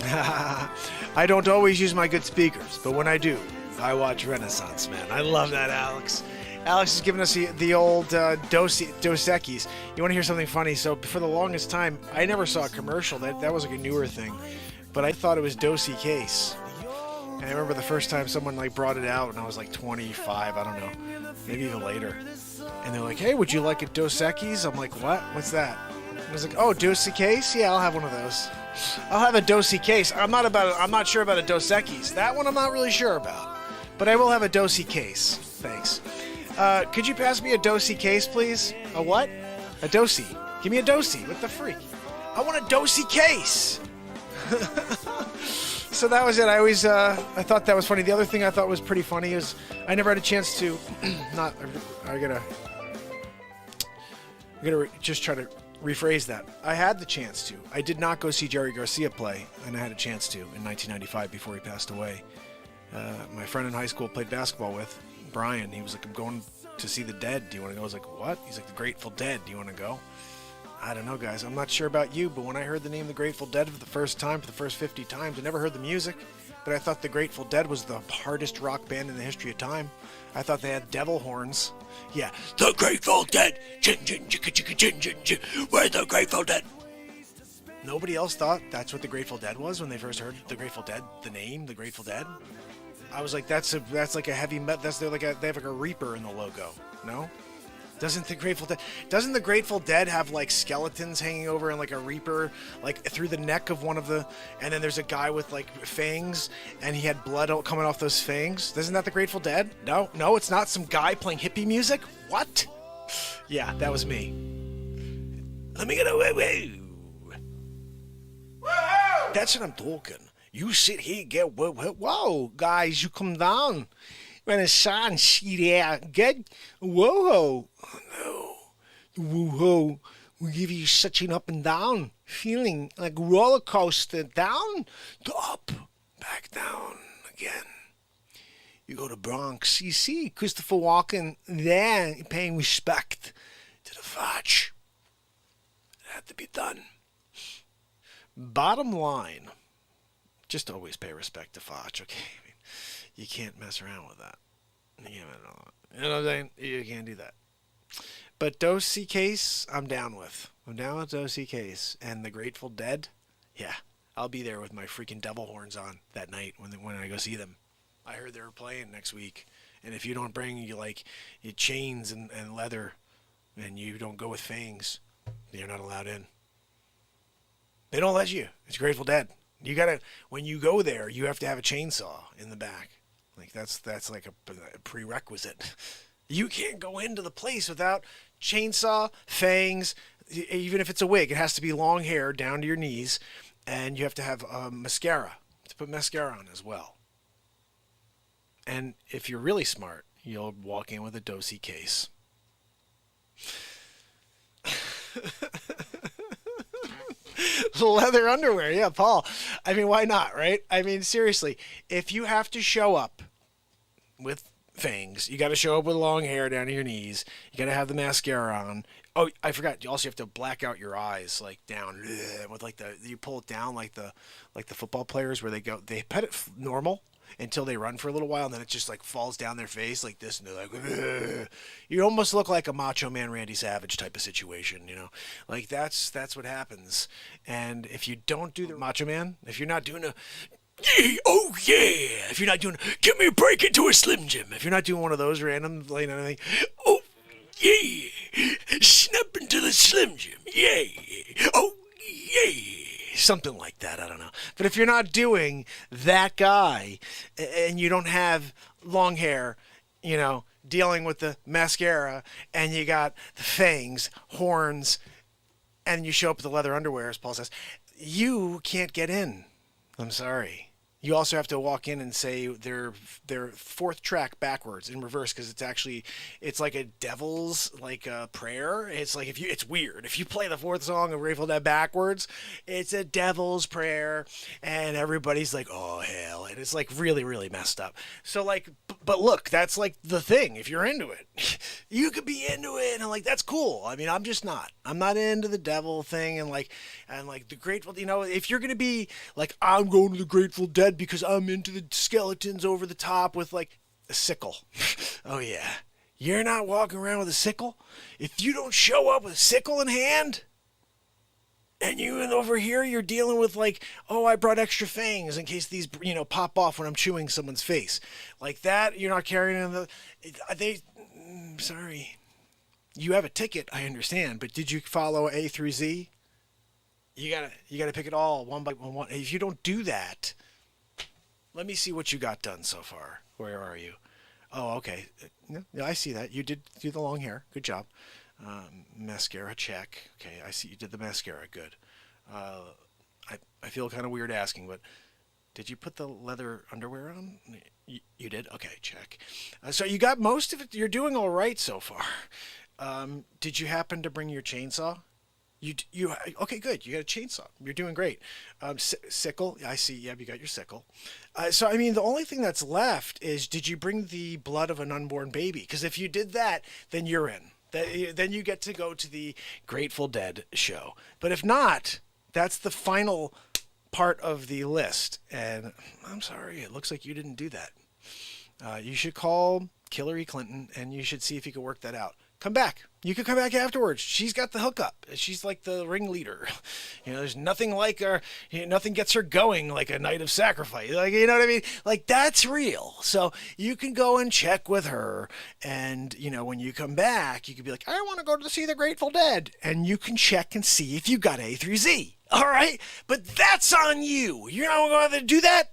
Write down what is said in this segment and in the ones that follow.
I don't always use my good speakers, but when I do, I watch Renaissance Man. I love that, Alex. Alex is giving us the old Dos Equis. You want to hear something funny? So for the longest time, I never saw a commercial. That was like a newer thing, but I thought it was Dos Equis. And I remember the first time someone like brought it out, and I was like 25. I don't know, maybe even later. And they're like, "Hey, would you like a Dos Equis?" I'm like, "What? What's that?" I was like, "Oh, Dos Equis? Yeah, I'll have one of those. I'll have a Dos Equis. I'm not sure about a Dos Equis. That one I'm not really sure about, but I will have a Dos Equis. Thanks. Could you pass me a Dos Equis, please? A what? A Dosi. Give me a Dosi. What the freak? I want a Dos Equis. So that was it. I thought that was funny. The other thing I thought was pretty funny is I never had a chance to. I gotta just try to rephrase that. I had the chance to. I did not go see Jerry Garcia play, and I had a chance to in 1995 before he passed away. My friend in high school played basketball with, Brian. He was like, "I'm going to see the Dead. Do you want to go?" I was like, "What?" He's like, "The Grateful Dead. Do you want to go?" I don't know, guys. I'm not sure about you, but when I heard the name The Grateful Dead for the first time, for the first 50 times, I never heard the music, but I thought The Grateful Dead was the hardest rock band in the history of time. I thought they had devil horns. Yeah, The Grateful Dead. We're The Grateful Dead. Nobody else thought that's what The Grateful Dead was when they first heard The Grateful Dead, the name, The Grateful Dead. I was like, that's like a heavy metal. They have like a Reaper in the logo. No? Doesn't the Grateful Dead have like skeletons hanging over and like a Reaper like through the neck of one of the, and then there's a guy with like fangs and he had blood coming off those fangs? Isn't that the Grateful Dead? No, it's not some guy playing hippie music? What? Yeah, that was me. Let me get away. That's what I'm talking. You sit here, get whoa, guys, you come down. Renaissance, yeah, good. Whoa, oh, no, whoa, will give you such an up and down feeling, like roller coaster, down to up, back down again. You go to Bronx, you see Christopher Walken there, paying respect to the Foch. It had to be done. Bottom line, just always pay respect to Foch, okay? You can't mess around with that. You know what I'm saying? You can't do that. But Dos Equis, I'm down with. I'm down with Dos Equis. And the Grateful Dead, yeah, I'll be there with my freaking devil horns on that night when I go see them. I heard they were playing next week. And if you don't bring your chains and leather, and you don't go with fangs, you're not allowed in. They don't let you. It's Grateful Dead. You gotta, when you go there, you have to have a chainsaw in the back. Like that's like a prerequisite. You can't go into the place without chainsaw, fangs, even if it's a wig. It has to be long hair down to your knees, and you have to have mascara, to put mascara on as well. And if you're really smart, you'll walk in with a Dos Equis. Leather underwear, yeah, Paul. I mean, why not, right? I mean, seriously, if you have to show up with fangs, you got to show up with long hair down to your knees. You got to have the mascara on. Oh, I forgot. You also have to black out your eyes, like down with like you pull it down like the football players where they pet it normal until they run for a little while, and then it just like falls down their face like this, and they're like, ugh. You almost look like a Macho Man Randy Savage type of situation, you know, like that's what happens. And if you don't do the Macho Man, if you're not doing oh yeah, if you're not doing, give me a break into a Slim Jim, if you're not doing one of those random, like anything, oh yeah, snap into the Slim Jim, yeah, oh yeah. Something like that, I don't know. But if you're not doing that guy and you don't have long hair, you know, dealing with the mascara and you got the fangs, horns, and you show up with the leather underwear, as Paul says, you can't get in. I'm sorry. You also have to walk in and say their fourth track backwards in reverse because it's like a devil's like a prayer. It's like if you it's weird if you play the fourth song of Grateful Dead backwards, it's a devil's prayer, and everybody's like, oh hell, and it's like really really messed up. So like, but look, that's like the thing. If you're into it, you could be into it, and I'm like that's cool. I mean, I'm just not. I'm not into the devil thing, and like the Grateful. If you're gonna be like I'm going to the Grateful Dead because I'm into the skeletons over the top with like a sickle. Oh yeah. You're not walking around with a sickle? If you don't show up with a sickle in hand, and you over here you're dealing with like, oh, I brought extra fangs in case these pop off when I'm chewing someone's face. Like that, you're not carrying in sorry. You have a ticket, I understand, but did you follow A through Z? You gotta pick it all one by one. If you don't do that, let me see what you got done so far. Where are you? Oh, okay. Yeah, I see that. You did do the long hair. Good job. Mascara check. Okay, I see you did the mascara. Good. I feel kind of weird asking, but did you put the leather underwear on? You did? Okay, check. So you got most of it. You're doing all right so far. Did you happen to bring your chainsaw? You okay? Good. You got a chainsaw. You're doing great. Sickle. I see. Yeah, you got your sickle. So I mean, the only thing that's left is, did you bring the blood of an unborn baby? Because if you did that, then you're in. Then you get to go to the Grateful Dead show. But if not, that's the final part of the list. And I'm sorry, it looks like you didn't do that. You should call Hillary Clinton and you should see if you can work that out. Come back. You could come back afterwards. She's got the hookup. She's like the ringleader. There's nothing like her. Nothing gets her going like a night of sacrifice. Like, you know what I mean? Like, that's real. So you can go and check with her. And, when you come back, you could be like, I want to go to see the Grateful Dead. And you can check and see if you got A through Z. All right? But that's on you. You're not going to do that?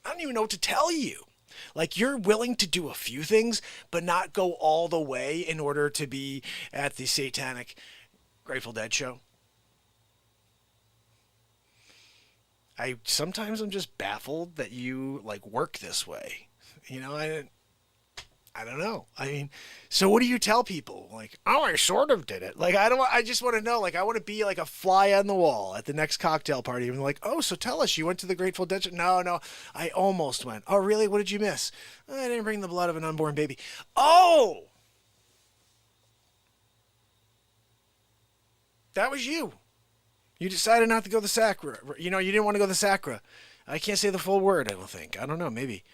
I don't even know what to tell you. Like, you're willing to do a few things, but not go all the way in order to be at the satanic Grateful Dead show. Sometimes I'm just baffled that you like work this way. I don't know. I mean, so what do you tell people? Like, oh, I sort of did it. Like, I just want to know. Like, I want to be like a fly on the wall at the next cocktail party. And like, oh, so tell us, you went to the Grateful Dead? No, I almost went. Oh, really? What did you miss? I didn't bring the blood of an unborn baby. Oh! That was you. You decided not to go to the Sacra. You didn't want to go to the Sacra. I can't say the full word, I don't think. I don't know, maybe.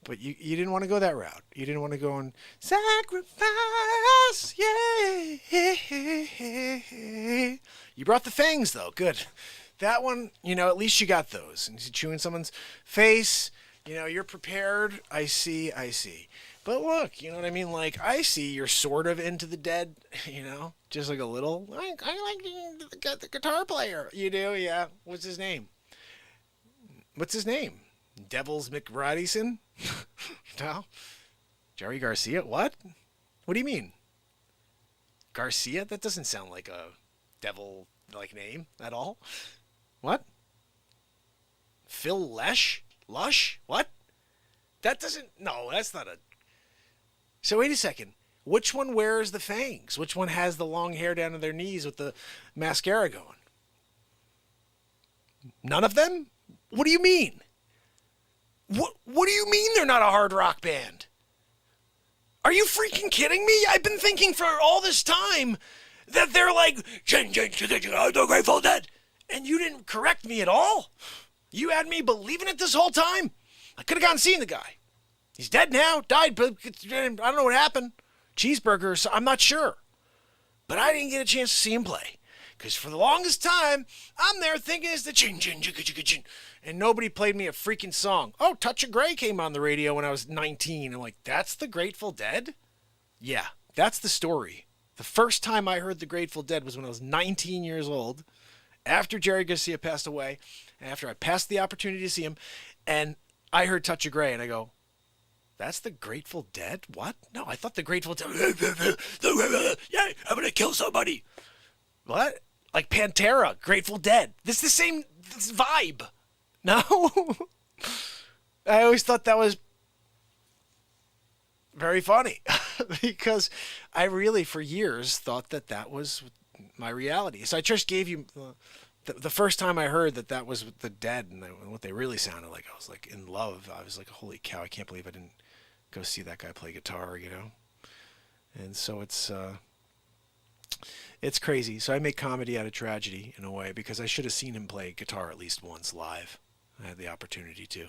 But you didn't want to go that route. You didn't want to go and sacrifice, yeah. You brought the fangs, though. Good. That one, at least you got those. And chewing someone's face, you're prepared. I see. But look, you know what I mean? Like, I see you're sort of into the Dead, just like a little. I like the guitar player. You do? Yeah. What's his name? Devils McRadison? No? Jerry Garcia? What? What do you mean? Garcia? That doesn't sound like a devil-like name at all. What? Phil Lesh? Lush? What? That doesn't... No, that's not a... So wait a second. Which one wears the fangs? Which one has the long hair down to their knees with the mascara going? None of them? What do you mean? What do you mean they're not a hard rock band? Are you freaking kidding me? I've been thinking for all this time that they're like, the Grateful Dead. And you didn't correct me at all? You had me believing it this whole time? I could have gone and seen the guy. He's dead now, died, but I don't know what happened. Cheeseburger, so I'm not sure. But I didn't get a chance to see him play. Because for the longest time, I'm there thinking it's the chin, chin, chin, chin, chin. And nobody played me a freaking song. Oh, Touch of Grey came on the radio when I was 19. I'm like, that's the Grateful Dead? Yeah, that's the story. The first time I heard the Grateful Dead was when I was 19 years old, after Jerry Garcia passed away, after I passed the opportunity to see him, and I heard Touch of Grey, and I go, that's the Grateful Dead? What? No, I thought the Grateful Dead, yeah, I'm going to kill somebody. What? Like Pantera, Grateful Dead. This is the same vibe. No? I always thought that was very funny because I really, for years, thought that that was my reality. So I just gave you the first time I heard that that was the Dead and what they really sounded like. I was like in love. I was like, holy cow! I can't believe I didn't go see that guy play guitar. And so it's crazy. So I make comedy out of tragedy in a way because I should have seen him play guitar at least once live. I had the opportunity to.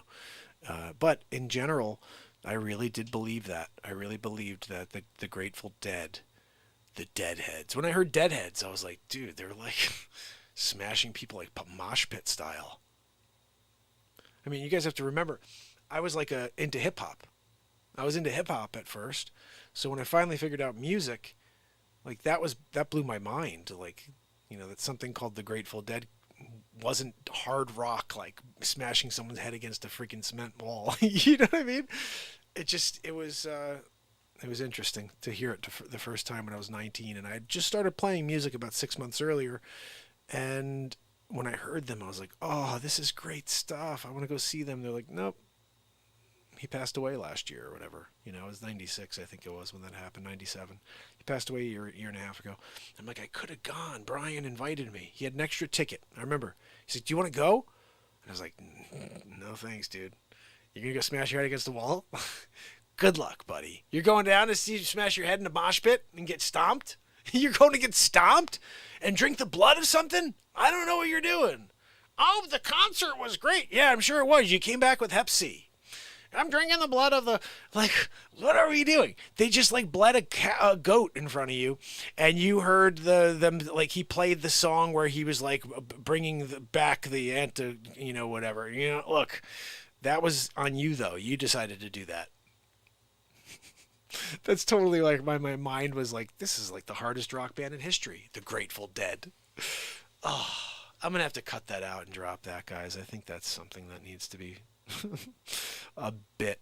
But in general, I really did believe that. I really believed that the Grateful Dead, the Deadheads. When I heard Deadheads, I was like, dude, they're like smashing people like mosh pit style. I mean, you guys have to remember, I was like into hip hop. I was into hip hop at first. So when I finally figured out music, like that blew my mind. Like, that something called the Grateful Dead wasn't hard rock, like smashing someone's head against a freaking cement wall. You know what I mean? It was interesting to hear it the first time when I was 19, and I just started playing music about 6 months earlier. And when I heard them, I was like, "Oh, this is great stuff. I want to go see them." They're like, "Nope, he passed away last year or whatever." It was 96, I think it was when that happened, 97. He passed away a year and a half ago. I'm like, I could have gone. Brian invited me. He had an extra ticket. I remember. He said, "Do you want to go?" And I was like, "No, thanks, dude. You're going to go smash your head against the wall?" Good luck, buddy. You're going down to see you smash your head in a mosh pit and get stomped? You're going to get stomped and drink the blood of something? I don't know what you're doing. Oh, the concert was great. Yeah, I'm sure it was. You came back with Hep C. I'm drinking the blood of the, like, what are we doing? They just like bled a goat in front of you, and you heard them like he played the song where he was like bringing back the whatever. Look, that was on you though. You decided to do that. That's totally like my mind was like, this is like the hardest rock band in history, the Grateful Dead. Oh, I'm gonna have to cut that out and drop that, guys. I think that's something that needs to be a bit.